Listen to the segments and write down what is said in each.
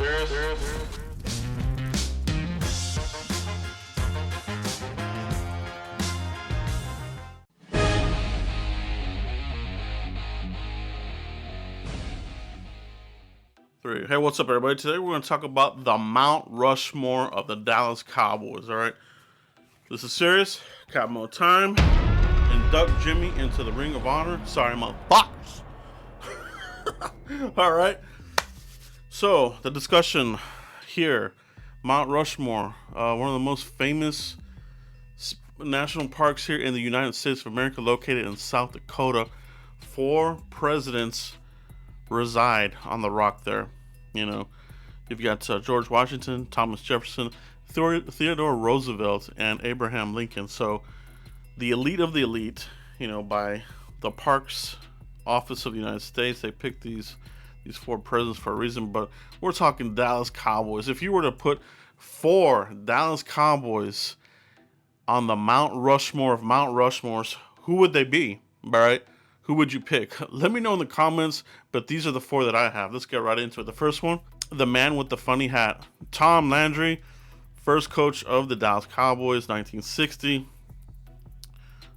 Hey, what's up, everybody? Today we're going to talk about the Mount Rushmore of the Dallas Cowboys, all right? This is serious. Got more time. Induct Jimmy into the Ring of Honor. Sorry, motherfuckers. All right. So, the discussion here. Mount Rushmore, one of the most famous national parks here in the United States of America, located in South Dakota. 4 presidents reside on the rock there. You know, you've got George Washington, Thomas Jefferson, Theodore Roosevelt, and Abraham Lincoln. So the elite of the elite, you know, by the Parks Office of the United States, they picked these 4 presidents for a reason. But we're talking Dallas Cowboys. If you were to put 4 Dallas Cowboys on the Mount Rushmore of Mount Rushmores, who would they be? All right. Who would you pick? Let me know in the comments, but these are the 4 that I have. Let's get right into it. The first one, the man with the funny hat, Tom Landry, first coach of the Dallas Cowboys, 1960.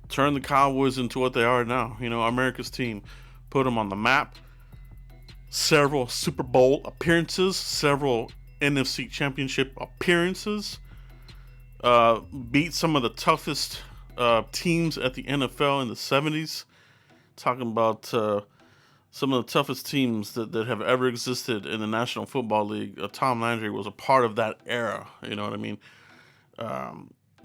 Turned the Cowboys into what they are now, you know, America's team. Put them on the map. Several Super Bowl appearances, several NFC Championship appearances. Beat some of the toughest teams at the NFL in the 70s. Talking about some of the toughest teams that have ever existed in the National Football League. Tom Landry was a part of that era. You know what I mean?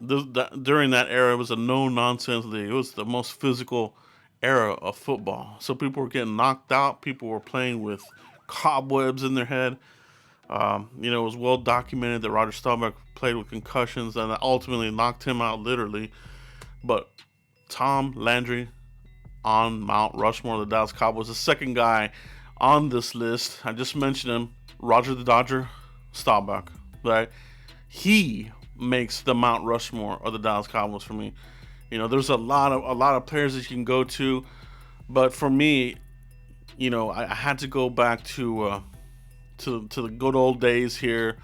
During that era, it was a no-nonsense league. It was the most physical era of football. So people were getting knocked out. People were playing with cobwebs in their head. You know, it was well documented that Roger Staubach played with concussions and that ultimately knocked him out literally. But Tom Landry on Mount Rushmore, the Dallas Cowboys, the second guy on this list. I just mentioned him, Roger the Dodger Staubach, right? He makes the Mount Rushmore of the Dallas Cowboys for me. You know, there's a lot of players that you can go to, but for me, you know, I had to go back to the good old days here.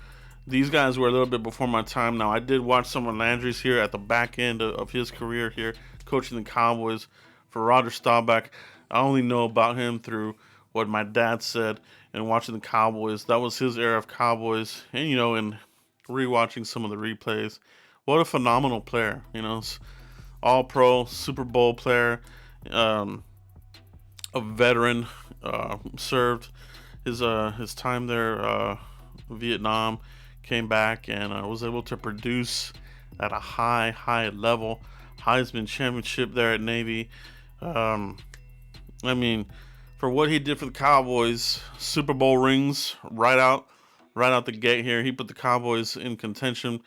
These guys were a little bit before my time. Now, I did watch some of Landry's here at the back end of his career here, coaching the Cowboys. For Roger Staubach, I only know about him through what my dad said and watching the Cowboys. That was his era of Cowboys. And, you know, and rewatching some of the replays. What a phenomenal player. You know, all-pro, Super Bowl player, a veteran, served his time there, Vietnam, came back and was able to produce at a high level. Heisman Championship there at Navy. I mean, for what he did for the Cowboys, Super Bowl rings right out the gate here. He put the Cowboys in contention,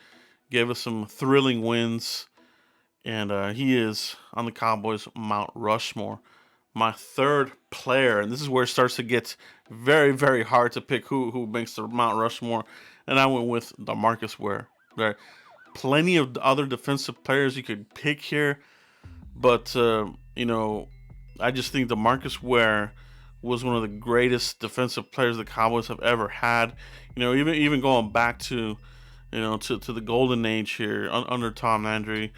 gave us some thrilling wins, and he is on the Cowboys Mount Rushmore. My third player, and this is where it starts to get very, very hard to pick who makes the Mount Rushmore, and I went with DeMarcus Ware. There, plenty of other defensive players you could pick here, but you know, I just think DeMarcus Ware was one of the greatest defensive players the Cowboys have ever had. You know, even going back to, you know, to the golden age here under Tom Landry.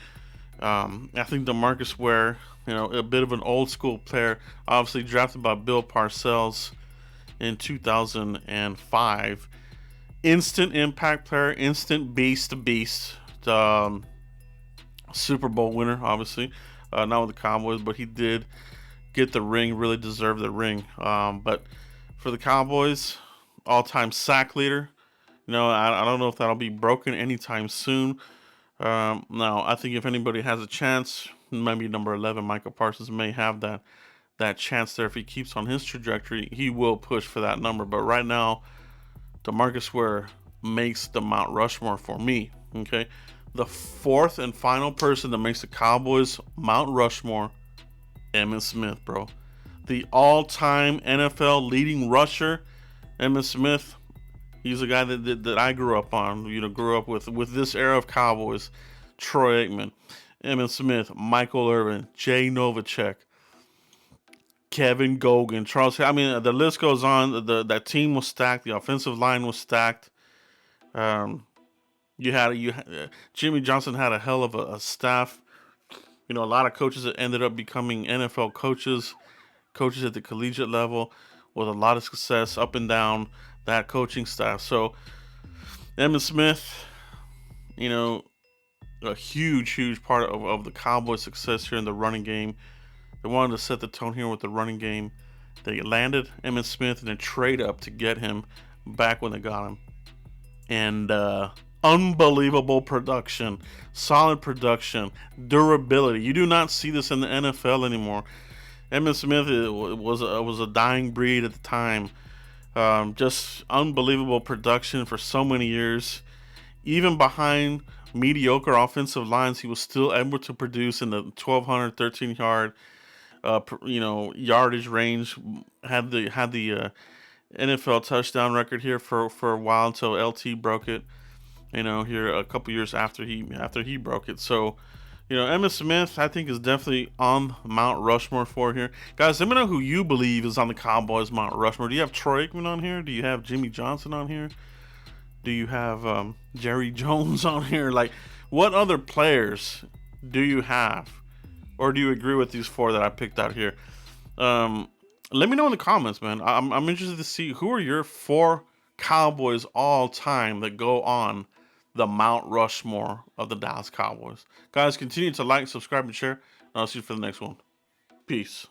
I think DeMarcus Ware, you know, a bit of an old school player, obviously drafted by Bill Parcells in 2005. Instant impact player, instant beast to beast. Super Bowl winner, obviously, not with the Cowboys, but he did get the ring, really deserved the ring. But for the Cowboys, all-time sack leader. You know, I don't know if that'll be broken anytime soon. Now, I think if anybody has a chance, maybe number 11, Michael Parsons may have that chance there. If he keeps on his trajectory, he will push for that number. But right now, DeMarcus Ware makes the Mount Rushmore for me. Okay, the fourth and final person that makes the Cowboys Mount Rushmore, Emmitt Smith, bro. The all-time NFL leading rusher, Emmitt Smith. He's a guy that I grew up on. You know, grew up with this era of Cowboys. Troy Aikman, Emmitt Smith, Michael Irvin, Jay Novacek, Kevin Gogan, Charles. I mean, the list goes on. That team was stacked. The offensive line was stacked. Um, Jimmy Johnson had a hell of a staff. You know, a lot of coaches that ended up becoming NFL coaches, coaches at the collegiate level, with a lot of success up and down that coaching staff. So, Emmitt Smith, you know, a huge part of the Cowboys' success here in the running game. They wanted to set the tone here with the running game. They landed Emmitt Smith and then trade up to get him back when they got him. And unbelievable production, solid production, durability. You do not see this in the NFL anymore. Emmitt Smith was a dying breed at the time. Just unbelievable production for so many years. Even behind mediocre offensive lines, he was still able to produce in the 1,200, 13-yard, yardage range. Had the NFL touchdown record here for a while until LT broke it. You know, here a couple years after he broke it. So, you know, Emmitt Smith, I think, is definitely on Mount Rushmore for here. Guys, let me know who you believe is on the Cowboys Mount Rushmore. Do you have Troy Aikman on here? Do you have Jimmy Johnson on here? Do you have Jerry Jones on here? Like, what other players do you have? Or do you agree with these four that I picked out here? Let me know in the comments, man. I'm interested to see who are your four Cowboys all time that go on the Mount Rushmore of the Dallas Cowboys. Guys, continue to like, subscribe, and share. And I'll see you for the next one. Peace.